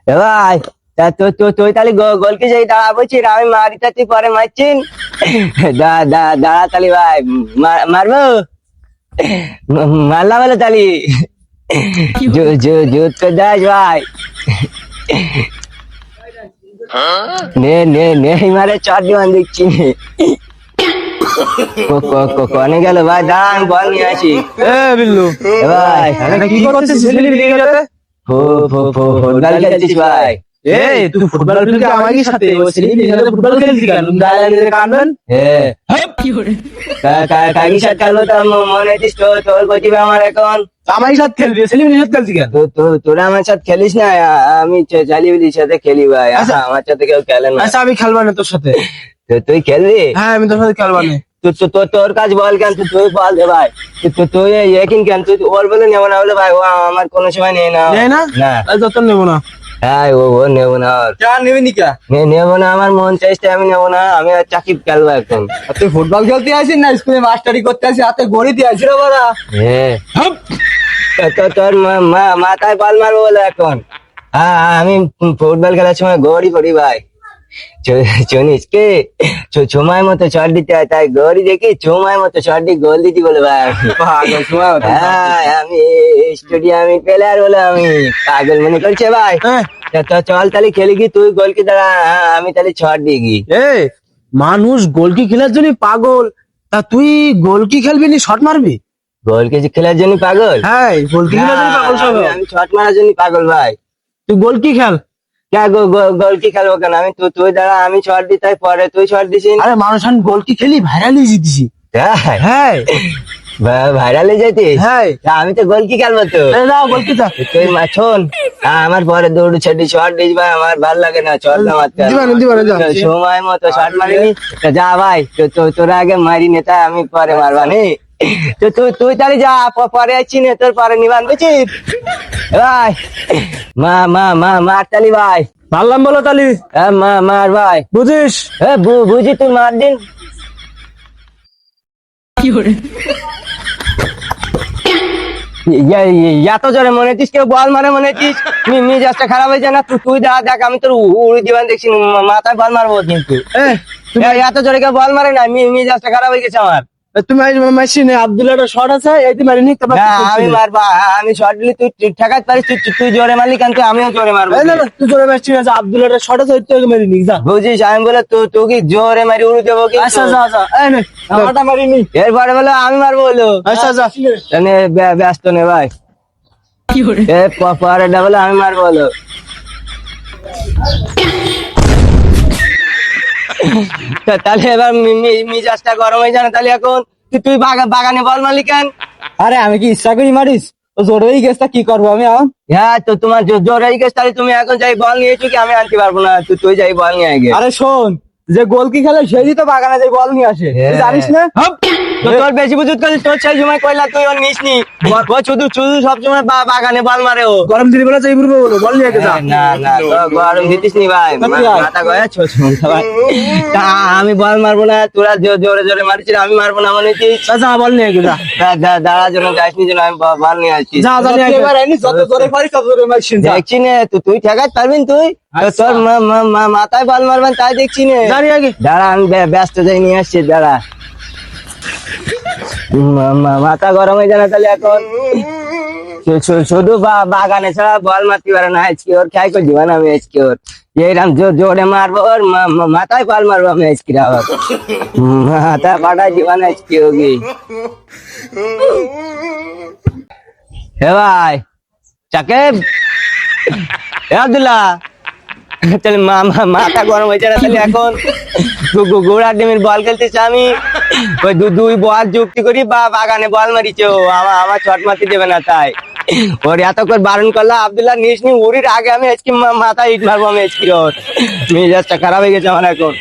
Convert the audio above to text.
এ ভাই তা তুই তাহলে গোলকি যাই দাঁড়া বলছিস আমি মারিটা তুই পরে মারছিন দাঁড়া তালি ভাই মারবো মারলাম বলে তালি জুত করে দাস ভাই নে মারে চট দিবান দেখছি কনে গেল ভাই দাঁড়া আমি বল নিয়ে আসি বিল্লু ভাই কি করছিস ফুটবল খেলছিস ভাই এই তুই ফুটবল খেলতে আমারই সাথে ওই সেলিব্রিটির সাথে ফুটবল খেলছিস কেন দাঁড়ালে কাঁদবেন হ্যাঁ কাকি সাথে খেলবো তো মনে হচ্ছিস তোর গতিবে আমার এখন আমারই সাথে খেলবি সেলিব্রিটির সাথে খেলছিস কেন তোরা আমার সাথে খেলিস না আমি চালিবিলির সাথে খেলি ভাই আমার সাথে কেউ খেলে না আচ্ছা আমি খেলবো না তোর সাথে তুই খেলবি হ্যাঁ আমি তোর সাথে খেলবো না তোর কাজ বল কেন তুই বল দে ভাই তুই একিন কেন তুই ওর বলে নেবো না বলে ভাই ও আমার কোনো সময় নেই না নেই না যত নেবো না হ্যাঁ ও নেবো না কেন নেবে নিকা নেবো না আমার মন চাইছে আমি নেবো না আমি চাকিব খেলবো এখন তুই ফুটবল খেলতে আসিস না স্কুলে মাস্টারি করতে আসিস হাতে গড়ি দিয়ে আসিস রে বড়া হ্যাঁ তোর মাথায় বল মারবো বলে এখন আমি ফুটবল খেলার সময় গড়ি পড়ি ভাই চনিস কে সময় মতো শট দিতে হয় তাই গড়ি দেখি সময় মতো শট দিয়ে গোল দিতে বলে ভাই হ্যাঁ আমি স্টেডিয়ামে প্লেয়ার বলে আমি পাগল মনে করছে ভাই চল তাহলে খেলি কি তুই গোল কি দাঁড়া আমি তাহলে শট দিয়ে গি মানুষ গোলকি খেলার জন্য পাগল তা তুই গোলকি খেলবি নি শট মারবি গোল কি খেলার জন্য পাগল হ্যাঁ গোলকি খেলার জন্য পাগল সব আমি শট মারার জন্য পাগল ভাই তুই গোলকি খেল গোল কি খেলবো কেন আমি তুই দাঁড়া আমি শট দিই তাই পরে তুই শট দিস আরে মানুষ আমি গোলকি খেলি ভাইরালি জিতেছি হ্যাঁ ভাইরালে যেতে হ্যাঁ আমি তো গোল কি খেলবো তো গোলকি তা তুই শোন আমার পরে দৌড় ছেড়ে শট দিস ভাই আমার ভালো লাগে না শট না মারতে সময় মতো শট মারিনি যা ভাই তোরা আগে মারি নে তাই আমি পরে মারবা নি তুই তাহলে যা পরে আসছি নে তোর পরে নিবান বুঝছিস ভাই মার তালি ভাই মারলাম বলো তালি হ্যাঁ মার ভাই বুঝিস হ্যাঁ বুঝি তুই মার দিন এত জোরে মনে হচ্ছিস কেউ বল মারে মনে হচ্ছিস মিজাজটা খারাপ হয়েছে না তুই দেখ আমি তোর উড়ি দিবান দেখছি মাথায় বল মারবো কিন্তু এত জোরে কেউ বল মারে না মিজাজটা খারাপ হয়ে গেছে আমার তুমি মেশিনে আব্দুল্লাহর শট আছে এইটি মারিনি আমি মারবা আমি শট দিলে তুই ঠেকাতে পারিস তুই জোরে মারলি কেন আমিও জোরে মারবো তুই জোরে মেশিন আছে আব্দুল্লাহর শট আছে ওইটি মারিনি যা বুঝিস আমি বলে তুই কি জোরে মারি উড়ে দেবো কি আচ্ছা যা যা এই নে আমারটা মারিনি এরপরে বলে আমি মারবো বলো আচ্ছা যা ব্যস্ত নে ভাই পরে বলে আমি মারবো বলো তাহলে এবার মিজাজটা গরম হয়ে যায় না তাহলে এখন তুই বাগানে বল মারলি কেন আরে আমি কি ইচ্ছা করি মারিস ও জোরেই গেছে কি করবো আমি হ্যাঁ তো তোমার জোর হয়ে গেছে তাহলে তুমি এখন যাই বল নিয়েছো কি আমি আনতে পারবো না তুই যাই বল নিয়ে আগে আরে শোন যে গোল কি খেলে সেই তো বাগানে যে বল নিয়ে আসে জানিস না তোর বেশি বুঝুত করছিস তোর সেই সময় কইলা তুই ওর নিস নি ও শুধু সবসময় বাগানে বল মারে ও গরম দিনে বলে যাই বলো বল নিয়ে যা না গরম দিতিস নি ভাই মাথা গয়া ছোট ভাই আমি বল মারবো না তোরা জোরে জোরে মারছিস আমি মারবো না মানে কি যা বল নিয়ে যা দাঁড়া জন্য যাইস নি যেন আমি বল নিয়ে আসছি যা এবার আইনি যত জোরে পারিস তত জোরে মারছিস দেখছি না তুই ঠেকাতে পারবি তুই তোর মাথায় বল মারবেন তাই দেখছি না জানি আগে দাঁড়া আমি ব্যস্ত যাই নিয়ে আসছি দাঁড়া মাথা গরম হয়ে যায় তাহলে এখন শুধু বাগানে ছাড়া বল মারতে পারে না আজকে ওর খেয়াল করে দিবা না আমি আজকে ওর এইরকম জোরে মারবো ওর মাথায় বল মারবো আমি আজকে আবার মাথায় পাঠাই দিবা না আজকে ওকে হে ভাই চাকিব আব্দুল্লাহ তাহলে মাথা গরম হয়েছে না তাহলে এখন গোড়া ডিমের বল খেলতেছে আমি ওই দুই বল যুক্তি করি বাগানে বল মারিছে ও আমার চট মারতে দেবে না তাই ওর এত করে বারণ করলা আব্দুল্লাহ নিস নি উড়ির আগে আমি আজকে মাথা ইট মারবো আমি আজকে ওর মেজাজটা খারাপ হয়ে গেছে আমার এখন